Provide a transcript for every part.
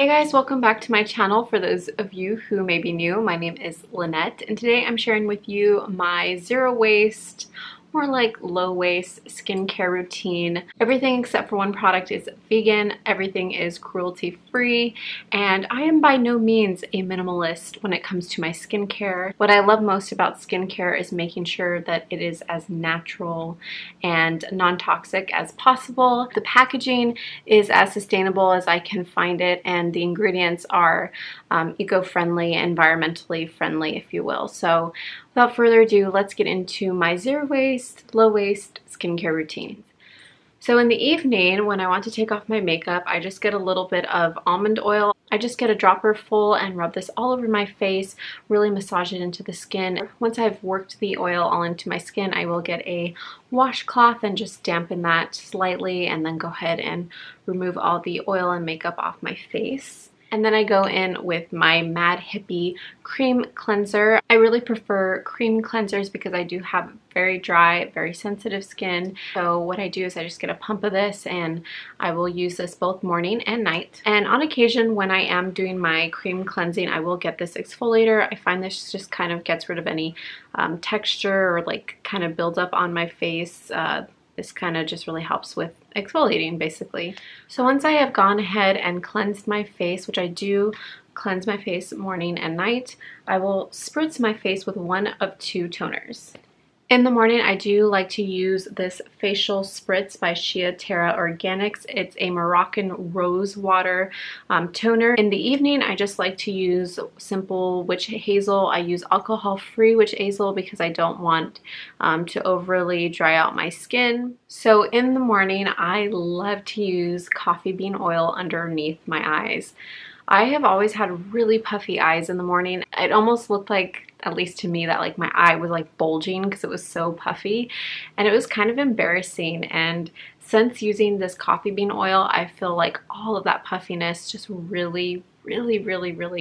Hey guys, welcome back to my channel. For those of you who may be new, my name is Lynette, and today I'm sharing with you my zero waste, more like low waste skincare routine. Everything except for one product is vegan, everything is cruelty free, and I am by no means a minimalist when it comes to my skincare. What I love most about skincare is making sure that it is as natural and non-toxic as possible. The packaging is as sustainable as I can find it, and the ingredients are eco-friendly, environmentally friendly, if you will. So without further ado, let's get into my zero waste, low waste skincare routine. So in the evening, when I want to take off my makeup, I just get a little bit of almond oil. I just get a dropper full and rub this all over my face, really massage it into the skin. Once I've worked the oil all into my skin, I will get a washcloth and just dampen that slightly and then go ahead and remove all the oil and makeup off my face. And then I go in with my Mad Hippie cream cleanser. I really prefer cream cleansers because I do have very dry, very sensitive skin. So what I do is I just get a pump of this and I will use this both morning and night. And on occasion when I am doing my cream cleansing, I will get this exfoliator. I find this just kind of gets rid of any texture or like kind of builds up on my face. This kind of just really helps with exfoliating basically. So once I have gone ahead and cleansed my face, which I do cleanse my face morning and night, I will spritz my face with one of two toners. In the morning, I do like to use this facial spritz by Shea Terra Organics. It's a Moroccan rose water toner. In the evening, I just like to use simple witch hazel. I use alcohol-free witch hazel because I don't want to overly dry out my skin. So in the morning, I love to use coffee bean oil underneath my eyes. I have always had really puffy eyes in the morning. It almost looked like, at least to me, that like my eye was like bulging because it was so puffy, and it was kind of embarrassing. And since using this coffee bean oil, I feel like all of that puffiness just really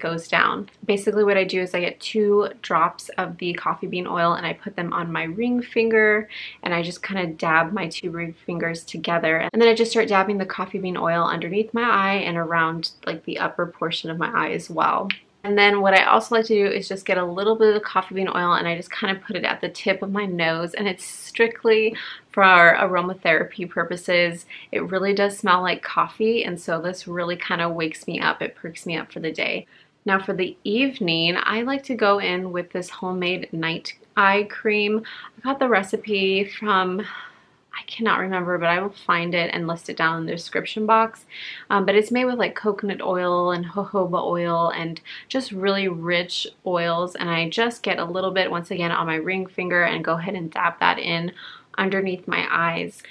goes down. Basically what I do is I get 2 drops of the coffee bean oil and I put them on my ring finger, and I just kind of dab my 2 ring fingers together, and then I just start dabbing the coffee bean oil underneath my eye and around like the upper portion of my eye as well. And then what I also like to do is just get a little bit of the coffee bean oil and I just kind of put it at the tip of my nose, and it's strictly for aromatherapy purposes. It really does smell like coffee, and so this really kind of wakes me up. It perks me up for the day. Now for the evening, I like to go in with this homemade night eye cream. I got the recipe from, I cannot remember, but I will find it and list it down in the description box. But it's made with like coconut oil and jojoba oil and just really rich oils. And I just get a little bit, once again, on my ring finger and go ahead and dab that in underneath my eyes.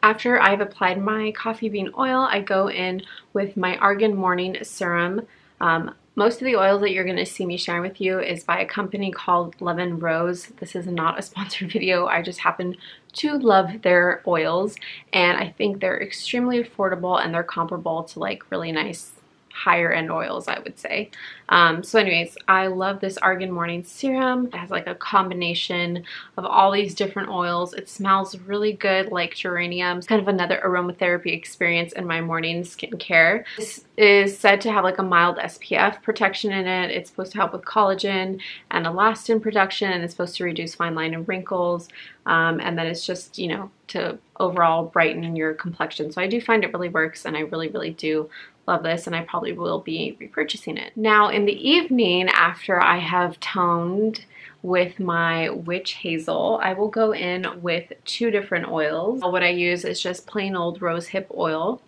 After I've applied my coffee bean oil, I go in with my Argan Morning Serum. Most of the oils that you're going to see me sharing with you is by a company called Love & Rose. This is not a sponsored video. I just happen to love their oils, and I think they're extremely affordable and they're comparable to like really nice higher end oils, I would say. So anyways, I love this Argan Morning Serum. It has like a combination of all these different oils. It smells really good, like geraniums. Kind of another aromatherapy experience in my morning skincare. This is said to have like a mild SPF protection in it. It's supposed to help with collagen and elastin production, and it's supposed to reduce fine line and wrinkles. And then it's just, you know, to overall brighten your complexion. So I do find it really works, and I really do love this, and I probably will be repurchasing it. Now in the evening, after I have toned with my witch hazel, I will go in with 2 different oils. What I use is just plain old rosehip oil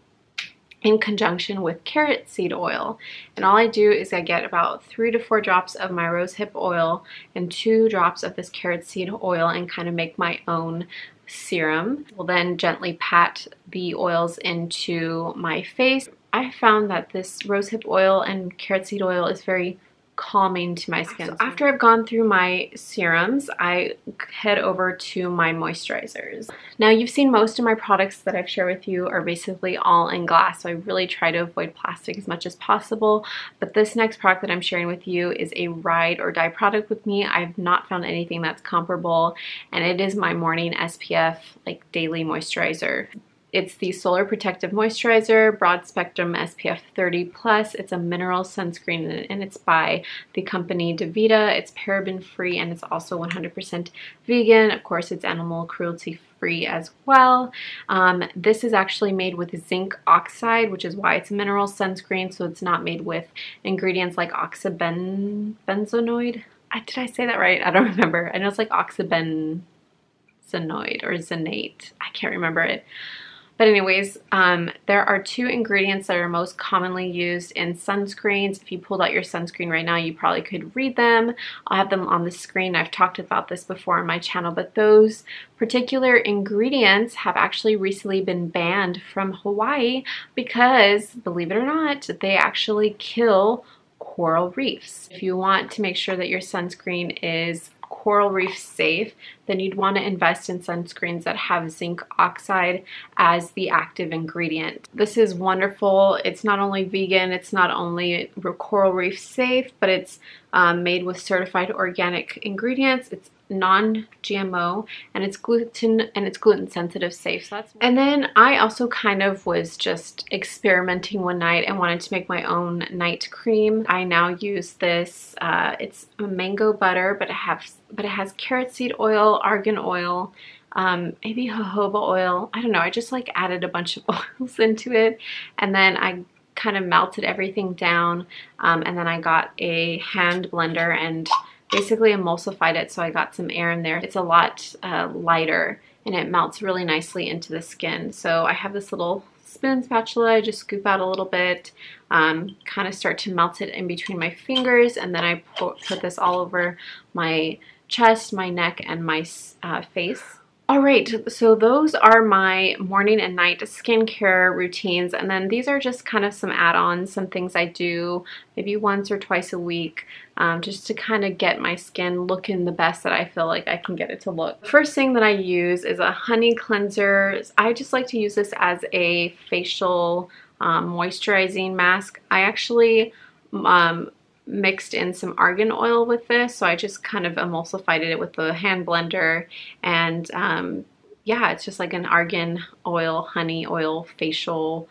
in conjunction with carrot seed oil. And all I do is I get about 3 to 4 drops of my rosehip oil and 2 drops of this carrot seed oil and kind of make my own serum. We'll then gently pat the oils into my face. I found that this rosehip oil and carrot seed oil is very calming to my skin. So after I've gone through my serums, I head over to my moisturizers. Now you've seen most of my products that I've shared with you are basically all in glass, so I really try to avoid plastic as much as possible. But this next product that I'm sharing with you is a ride or die product with me. I've not found anything that's comparable, and it is my morning SPF like daily moisturizer. It's the Solar Protective Moisturizer, Broad Spectrum SPF 30+. It's a mineral sunscreen and it's by the company Davita. It's paraben free and it's also 100% vegan. Of course, it's animal cruelty free as well. This is actually made with zinc oxide, which is why it's a mineral sunscreen, so it's not made with ingredients like oxybenzenoid. Did I say that right? I don't remember. I know it's like oxybenzenoid or zenate. I can't remember it. But anyways, there are 2 ingredients that are most commonly used in sunscreens. If you pulled out your sunscreen right now, you probably could read them. I'll have them on the screen. I've talked about this before on my channel, but those particular ingredients have actually recently been banned from Hawaii because, believe it or not, they actually kill coral reefs. If you want to make sure that your sunscreen is coral reef safe, then you'd want to invest in sunscreens that have zinc oxide as the active ingredient. This is wonderful. It's not only vegan, it's not only coral reef safe, but it's made with certified organic ingredients. It's non-GMO and it's gluten sensitive safe. And then I also kind of was just experimenting one night and wanted to make my own night cream. I now use this. It's a mango butter, but it has carrot seed oil, argan oil, maybe jojoba oil. I don't know. I just like added a bunch of oils into it, and then I kind of melted everything down, and then I got a hand blender and basically emulsified it, so I got some air in there. It's a lot lighter and it melts really nicely into the skin. So I have this little spoon spatula. I just scoop out a little bit, kind of start to melt it in between my fingers, and then I put this all over my chest, my neck, and my face. Alright, so those are my morning and night skincare routines, and then these are just kind of some add-ons, some things I do maybe once or twice a week, just to kind of get my skin looking the best that I feel like I can get it to look. First thing that I use is a honey cleanser. I just like to use this as a facial moisturizing mask. I actually mixed in some argan oil with this, so I just kind of emulsified it with the hand blender, and yeah, it's just like an argan oil, honey oil facial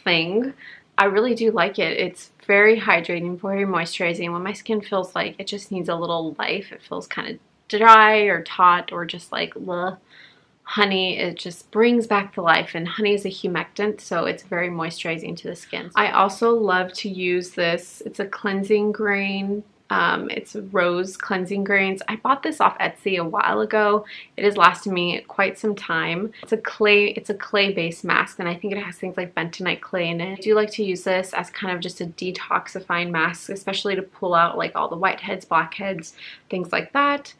thing. I really do like it. It's very hydrating, very moisturizing. When my skin feels like it just needs a little life, it feels kind of dry or taut or just like bleh. Honey, it just brings back the life, and honey is a humectant, so it's very moisturizing to the skin. I also love to use this. It's a cleansing grain. It's rose cleansing grains. I bought this off Etsy a while ago. It has lasted me quite some time. It's a clay-based mask, and I think it has things like bentonite clay in it. I do like to use this as kind of just a detoxifying mask, especially to pull out like all the whiteheads, blackheads, things like that.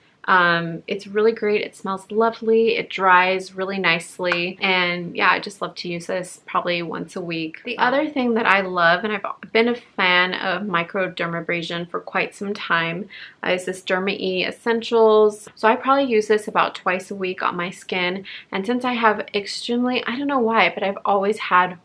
It's really great. It smells lovely. It dries really nicely. And yeah, I just love to use this probably once a week. The other thing that I love, and I've been a fan of microdermabrasion for quite some time, is this Derma E Essentials. So I probably use this about twice a week on my skin. And since I have extremely, I don't know why, but I've always had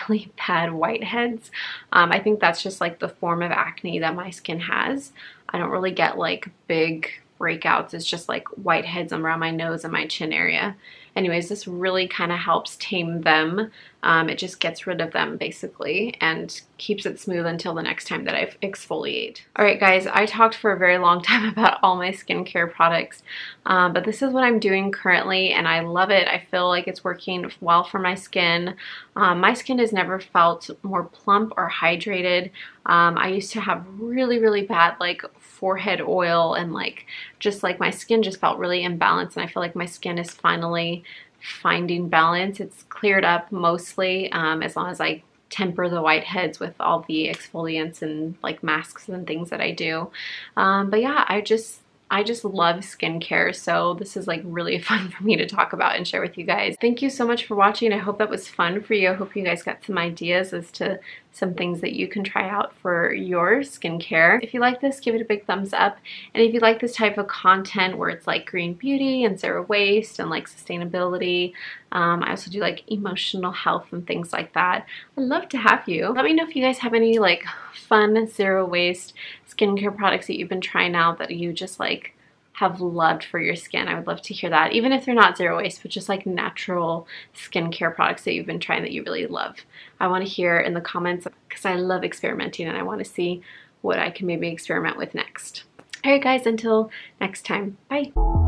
really bad whiteheads. I think that's just like the form of acne that my skin has. I don't really get like big breakouts. It's just like whiteheads around my nose and my chin area. Anyways, this really kind of helps tame them. It just gets rid of them basically and keeps it smooth until the next time that I exfoliate. Alright guys, I talked for a very long time about all my skincare products, but this is what I'm doing currently and I love it. I feel like it's working well for my skin. My skin has never felt more plump or hydrated. I used to have really bad like forehead oil, and like just like my skin just felt really imbalanced, and I feel like my skin is finally finding balance. It's cleared up mostly, as long as I temper the whiteheads with all the exfoliants and like masks and things that I do. But yeah, I just love skincare, so this is like really fun for me to talk about and share with you guys. Thank you so much for watching. I hope that was fun for you. I hope you guys got some ideas as to some things that you can try out for your skincare. If you like this, give it a big thumbs up. And if you like this type of content where it's like green beauty and zero waste and like sustainability, I also do like emotional health and things like that, I'd love to have you. Let me know if you guys have any like fun zero waste skincare products that you've been trying out that you just like have loved for your skin. I would love to hear that, even if they're not zero waste, but just like natural skincare products that you've been trying that you really love. I want to hear in the comments because I love experimenting and I want to see what I can maybe experiment with next. Alright guys, until next time, bye!